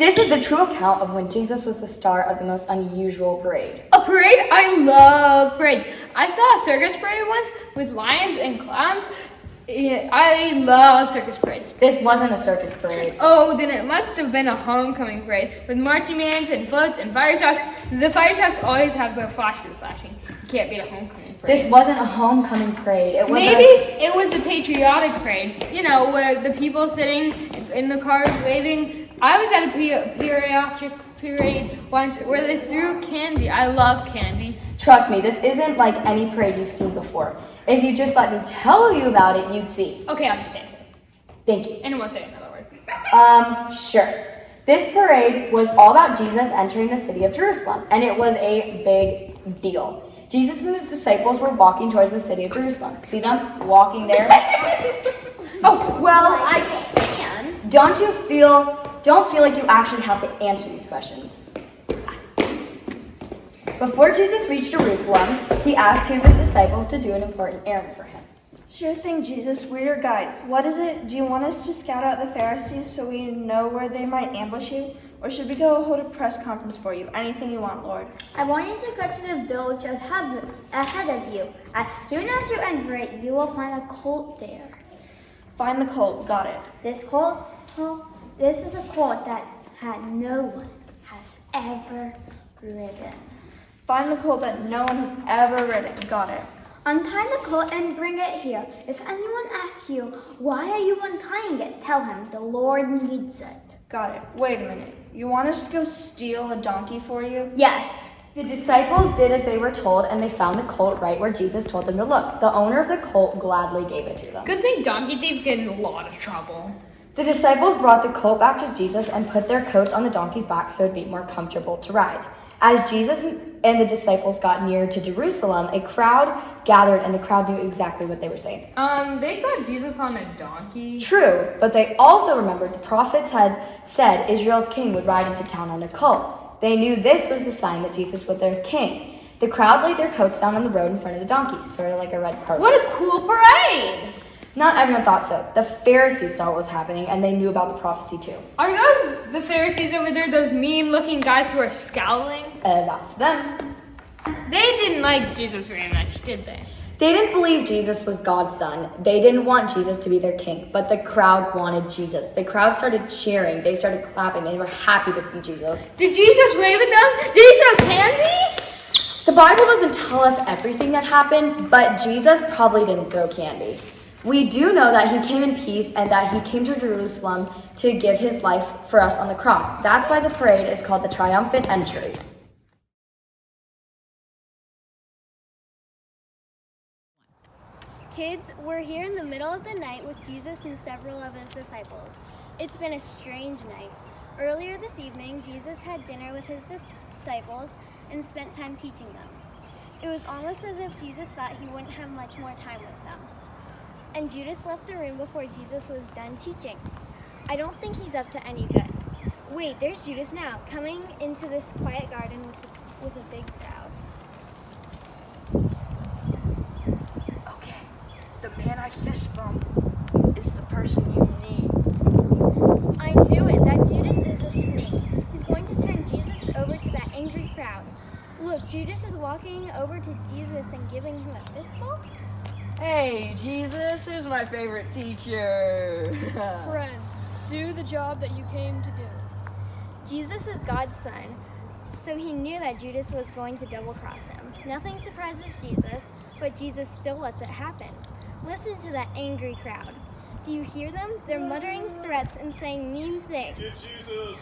This is the true account of when Jesus was the star of the most unusual parade. A parade? I love parades. I saw a circus parade once with lions and clowns. I love circus parades. This wasn't a circus parade. Oh, then it must have been a homecoming parade with marching bands and floats and fire trucks. The fire trucks always have their flashers flashing. You can't beat a homecoming parade. This wasn't a homecoming parade. Maybe it was a patriotic parade. You know, where the people sitting in the cars waving. I was at a patriotic parade once where they threw candy. I love candy. Trust me, this isn't like any parade you've seen before. If you just let me tell you about it, you'd see. Okay, I'll just stand here. Thank you. And I won't say another word. Sure. This parade was all about Jesus entering the city of Jerusalem, and it was a big deal. Jesus and his disciples were walking towards the city of Jerusalem. See them walking there? Oh, well, I can. Don't feel like you actually have to answer these questions. Before Jesus reached Jerusalem, he asked two of his disciples to do an important errand for him. Sure thing, Jesus. We're your guides. What is it? Do you want us to scout out the Pharisees so we know where they might ambush you? Or should we go hold a press conference for you? Anything you want, Lord. I want you to go to the village ahead of you. As soon as you enter it, you will find a colt there. Find the colt. Got it. This is a colt that no one has ever ridden. Find the colt that no one has ever ridden. Got it. Untie the colt and bring it here. If anyone asks you, why are you untying it? Tell him the Lord needs it. Got it. Wait a minute. You want us to go steal a donkey for you? Yes. The disciples did as they were told, and they found the colt right where Jesus told them to look. The owner of the colt gladly gave it to them. Good thing donkey thieves get in a lot of trouble. The disciples brought the colt back to Jesus and put their coats on the donkey's back so it'd be more comfortable to ride. As Jesus and the disciples got near to Jerusalem, a crowd gathered, and the crowd knew exactly what they were saying. They saw Jesus on a donkey. True, but they also remembered the prophets had said Israel's king would ride into town on a colt. They knew this was the sign that Jesus was their king. The crowd laid their coats down on the road in front of the donkey, sort of like a red carpet. What a cool parade! Not everyone thought so. The Pharisees saw what was happening, and they knew about the prophecy too. Are those the Pharisees over there, those mean-looking guys who are scowling? That's them. They didn't like Jesus very much, did they? They didn't believe Jesus was God's son. They didn't want Jesus to be their king, but the crowd wanted Jesus. The crowd started cheering. They started clapping. They were happy to see Jesus. Did Jesus wave at them? Did he throw candy? The Bible doesn't tell us everything that happened, but Jesus probably didn't throw candy. We do know that he came in peace and that he came to Jerusalem to give his life for us on the cross. That's why the parade is called the Triumphant Entry. Kids, we're here in the middle of the night with Jesus and several of his disciples. It's been a strange night. Earlier this evening, Jesus had dinner with his disciples and spent time teaching them. It was almost as if Jesus thought he wouldn't have much more time with them. And Judas left the room before Jesus was done teaching. I don't think he's up to any good. Wait, there's Judas now, coming into this quiet garden with a big crowd. Okay, the man I fist bump is the person you need. I knew it, that Judas is a snake. He's going to turn Jesus over to that angry crowd. Look, Judas is walking over to Jesus and giving him a fist bump. Hey, Jesus, who's my favorite teacher? Friend, do the job that you came to do. Jesus is God's son, so he knew that Judas was going to double-cross him. Nothing surprises Jesus, but Jesus still lets it happen. Listen to that angry crowd. Do you hear them? They're muttering threats and saying mean things. Get Jesus!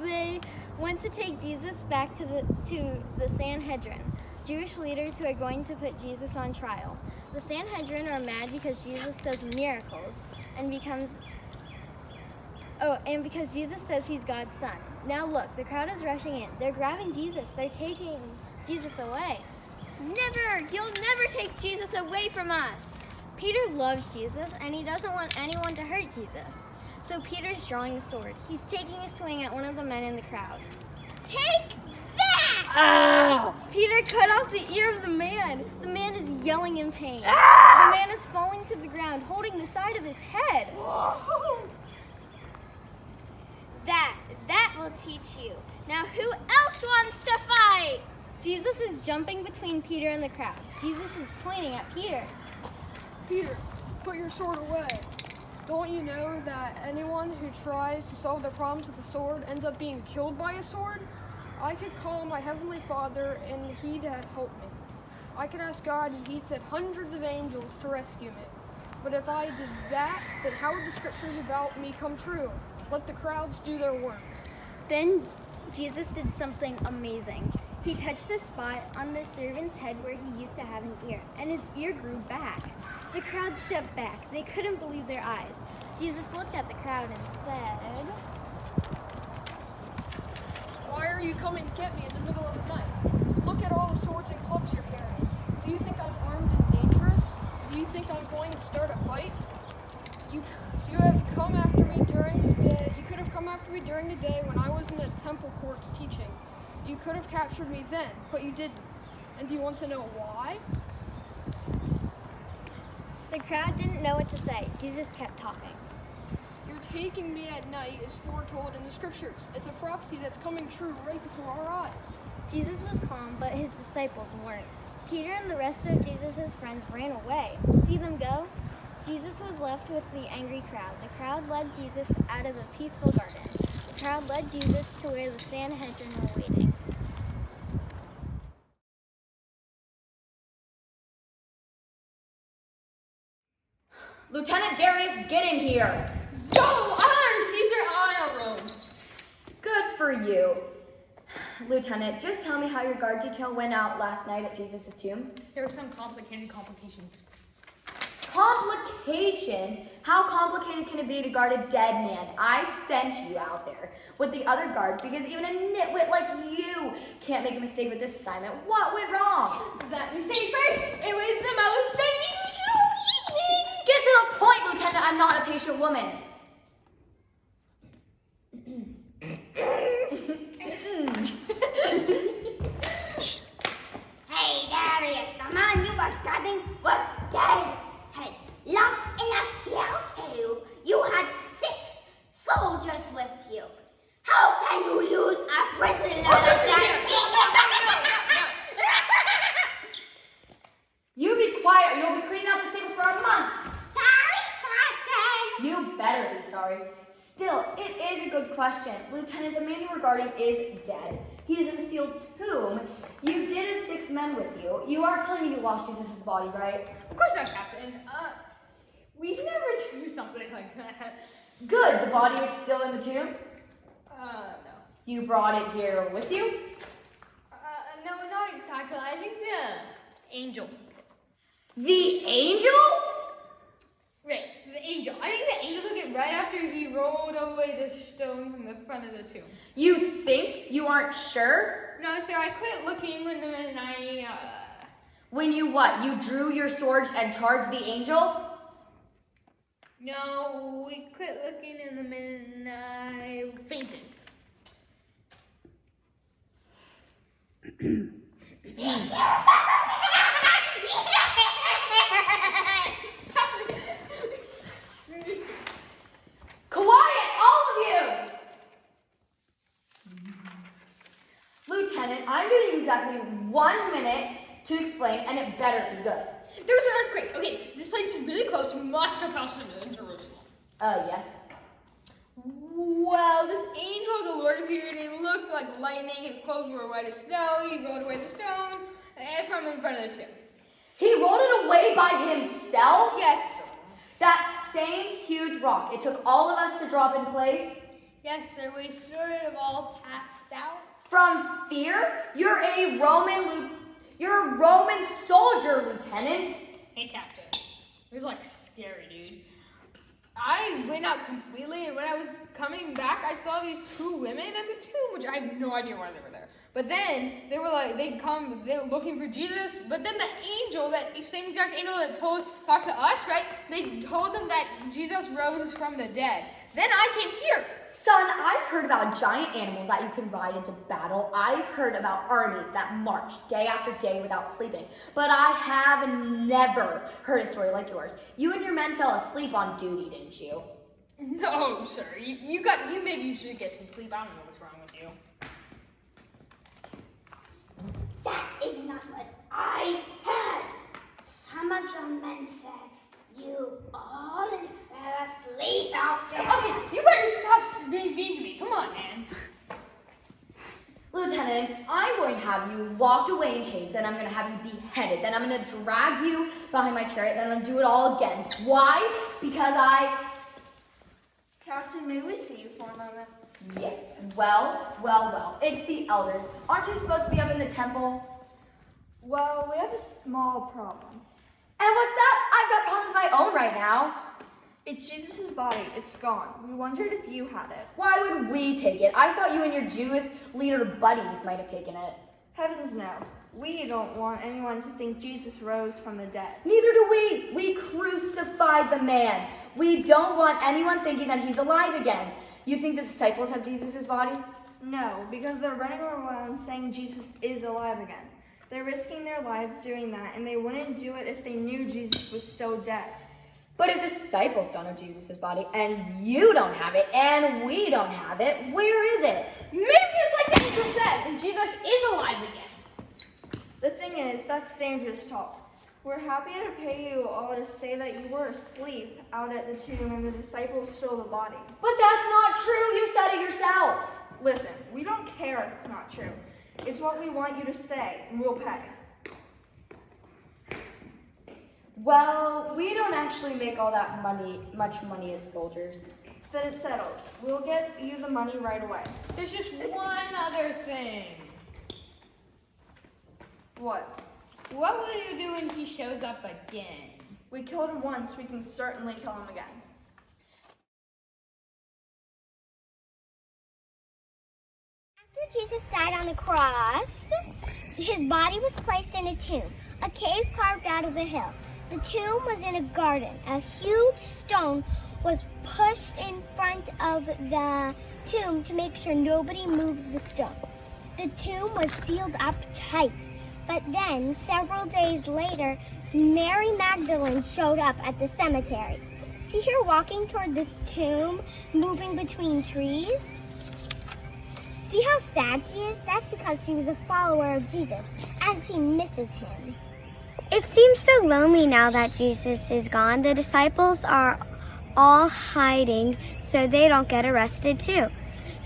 They want to take Jesus back to the Sanhedrin, Jewish leaders who are going to put Jesus on trial. The Sanhedrin are mad because Jesus does miracles and because Jesus says he's God's son. Now look, the crowd is rushing in. They're grabbing Jesus. They're taking Jesus away. Never! You'll never take Jesus away from us! Peter loves Jesus and he doesn't want anyone to hurt Jesus. So Peter's drawing a sword. He's taking a swing at one of the men in the crowd. Take that! Ow! Peter cut off the ear of the man. The man is yelling in pain. Ah! The man is falling to the ground, holding the side of his head. Whoa. That That will teach you. Now who else wants to fight? Jesus is jumping between Peter and the crowd. Jesus is pointing at Peter. Peter, put your sword away. Don't you know that anyone who tries to solve their problems with a sword ends up being killed by a sword? I could call my Heavenly Father and He'd help me. I could ask God and He'd send hundreds of angels to rescue me. But if I did that, then how would the scriptures about me come true? Let the crowds do their work. Then Jesus did something amazing. He touched the spot on the servant's head where he used to have an ear, and his ear grew back. The crowd stepped back. They couldn't believe their eyes. Jesus looked at the crowd and said, Why are you coming to get me in the middle of the night? Look at all the swords and clubs you're carrying. Do you think I'm armed and dangerous? Do you think I'm going to start a fight? You have come after me during the day. You could have come after me during the day when I was in the temple courts teaching. You could have captured me then, but you didn't. And do you want to know why? The crowd didn't know what to say. Jesus kept talking. You're taking me at night is foretold in the scriptures. It's a prophecy that's coming true right before our eyes. Jesus was calm, but his disciples weren't. Peter and the rest of Jesus' friends ran away. See them go? Jesus was left with the angry crowd. The crowd led Jesus out of the peaceful garden. The crowd led Jesus to where the Sanhedrin were waiting. Lieutenant Darius, get in here. Yo, honor Caesar, I Rome. Good for you. Lieutenant, just tell me how your guard detail went out last night at Jesus' tomb. There were some complications. Complications? How complicated can it be to guard a dead man? I sent you out there with the other guards because even a nitwit like you can't make a mistake with this assignment. What went wrong? Let me say first, it was the most unusual evening. Get to the point, Lieutenant. I'm not a patient woman. Hey, Darius, the man you were guarding was dead. Hey, locked in a cell tube. You had 6 soldiers with you. How can you lose a prisoner like that? You be quiet or you'll be cleaning out the stables for a month. Sorry, Captain. You better be sorry. Still, it is a good question. Lieutenant, the man you were guarding is dead. He is in a sealed tomb. You did have 6 men with you. You are telling me you lost Jesus' body, right? Of course not, Captain. We never do something like that. Good. The body is still in the tomb? No. You brought it here with you? No, not exactly. I think the angel took it. The angel? Right, the angel. I think the angel took it right after he rolled away the stone from the front of the tomb. You think? You aren't sure? No, sir, I quit looking when I, When you what? You drew your sword and charged the angel? No, we quit looking in the minute and I fainted. Quiet, all of you! Lieutenant, I'm giving you exactly 1 minute to explain, and it better be good. There was an earthquake. Okay, this place is really close. You must have felt it in Jerusalem. Yes. Well, this angel of the Lord appeared and it looked like lightning. His clothes were white as snow. He rolled away the stone from in front of the tomb. He rolled it away by himself? Yes, sir. That same huge rock. It took all of us to drop in place? Yes, sir. We sort of all passed out. From fear? You're a Roman soldier, Lieutenant. Hey, Captain. It was like scary, dude. I went out completely, and when I was coming back, I saw these 2 women at the tomb, which I have no idea why they were there. But then they were looking for Jesus. But then the angel, that same exact angel that talked to us, right? They told them that Jesus rose from the dead. Then I came here. Son, I've heard about giant animals that you can ride into battle. I've heard about armies that march day after day without sleeping. But I have never heard a story like yours. You and your men fell asleep on duty, didn't you? No, sir. You maybe you should get some sleep. I don't know what's wrong with you. That is not what I heard. Some of your men said you all fell asleep out there. Okay, you better stop being mean to me. Come on, man. Lieutenant, I'm going to have you locked away in chains, then I'm going to have you beheaded, then I'm going to drag you behind my chariot, then I'm going to do it all again. Why? Because Captain, may we see you for a moment? Yes. Well. It's the elders. Aren't you supposed to be up in the temple? Well, we have a small problem. And what's that? I've got problems of my own right now. It's Jesus' body. It's gone. We wondered if you had it. Why would we take it? I thought you and your Jewish leader buddies might have taken it. Heavens no. We don't want anyone to think Jesus rose from the dead. Neither do we. We crucified the man. We don't want anyone thinking that he's alive again. You think the disciples have Jesus' body? No, because they're running around saying Jesus is alive again. They're risking their lives doing that, and they wouldn't do it if they knew Jesus was still dead. But if the disciples don't have Jesus' body, and you don't have it, and we don't have it, where is it? Maybe it's like the angel said, and Jesus is alive again. The thing is, that's dangerous talk. We're happy to pay you all to say that you were asleep out at the tomb and the disciples stole the body. But that's not true. You said it yourself. Listen, we don't care if it's not true. It's what we want you to say, and we'll pay. Well, we don't actually make all that much money as soldiers. Then it's settled. We'll get you the money right away. There's just one other thing. What? What will you do when he shows up again? We killed him once, we can certainly kill him again. After Jesus died on the cross, his body was placed in a tomb, a cave carved out of a hill. The tomb was in a garden. A huge stone was pushed in front of the tomb to make sure nobody moved the stone. The tomb was sealed up tight. But then, several days later, Mary Magdalene showed up at the cemetery. See her walking toward this tomb, moving between trees? See how sad she is? That's because she was a follower of Jesus, and she misses him. It seems so lonely now that Jesus is gone. The disciples are all hiding so they don't get arrested too.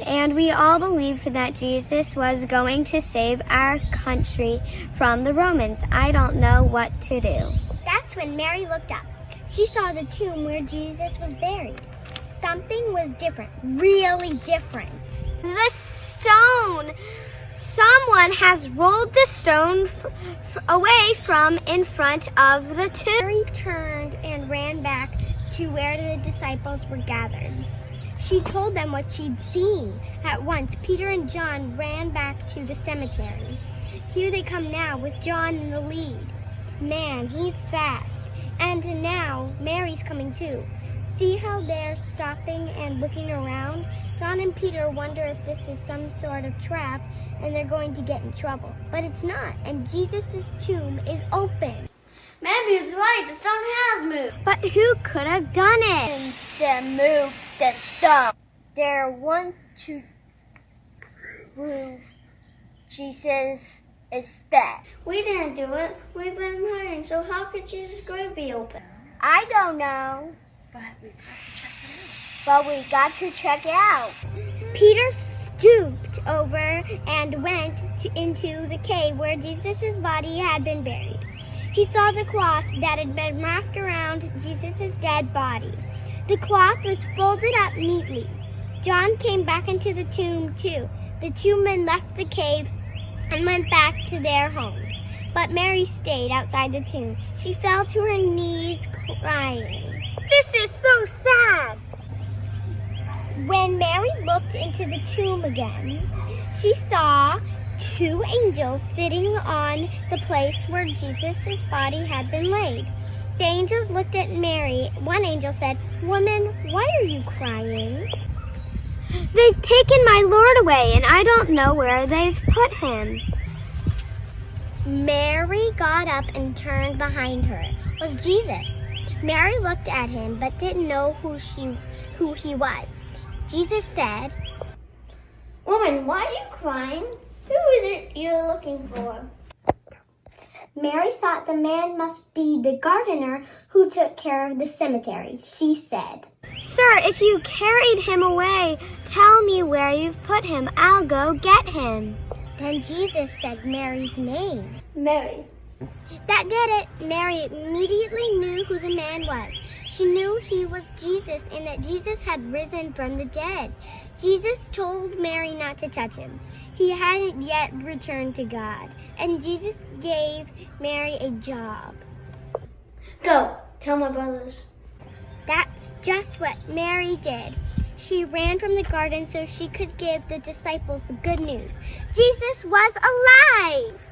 And we all believed that Jesus was going to save our country from the Romans. I don't know what to do. That's when Mary looked up. She saw the tomb where Jesus was buried. Something was different, really different. The stone! Someone has rolled the stone away from in front of the tomb. Mary turned and ran back to where the disciples were gathered. She told them what she'd seen. At once, Peter and John ran back to the cemetery. Here they come now with John in the lead. Man, he's fast. And now, Mary's coming too. See how they're stopping and looking around? John and Peter wonder if this is some sort of trap and they're going to get in trouble. But it's not, and Jesus' tomb is open. Matthew's right, the stone has moved. But who could have done it? Instead, move the stone. They want to prove Jesus is dead. We didn't do it. We've been hiding, so how could Jesus' grave be open? I don't know. But we got to check it out. Peter stooped over and went into the cave where Jesus' body had been buried. He saw the cloth that had been wrapped around Jesus' dead body. The cloth was folded up neatly. John came back into the tomb too. The two men left the cave and went back to their homes. But Mary stayed outside the tomb. She fell to her knees crying. This is so sad. When Mary looked into the tomb again, she saw two angels sitting on the place where Jesus' body had been laid. The angels looked at Mary. One angel said, "Woman, why are you crying?" "They've taken my Lord away, and I don't know where they've put him." Mary got up and turned behind her. It was Jesus. Mary looked at him but didn't know who who he was. Jesus said, Woman, why are you crying? Who is it you're looking for? Mary thought the man must be the gardener who took care of the cemetery. She said, Sir, if you carried him away, tell me where you've put him. I'll go get him. Then Jesus said Mary's name. Mary. That did it. Mary immediately knew who the man was. She knew he was Jesus and that Jesus had risen from the dead. Jesus told Mary not to touch him. He hadn't yet returned to God. And Jesus gave Mary a job. Go, tell my brothers. That's just what Mary did. She ran from the garden so she could give the disciples the good news. Jesus was alive!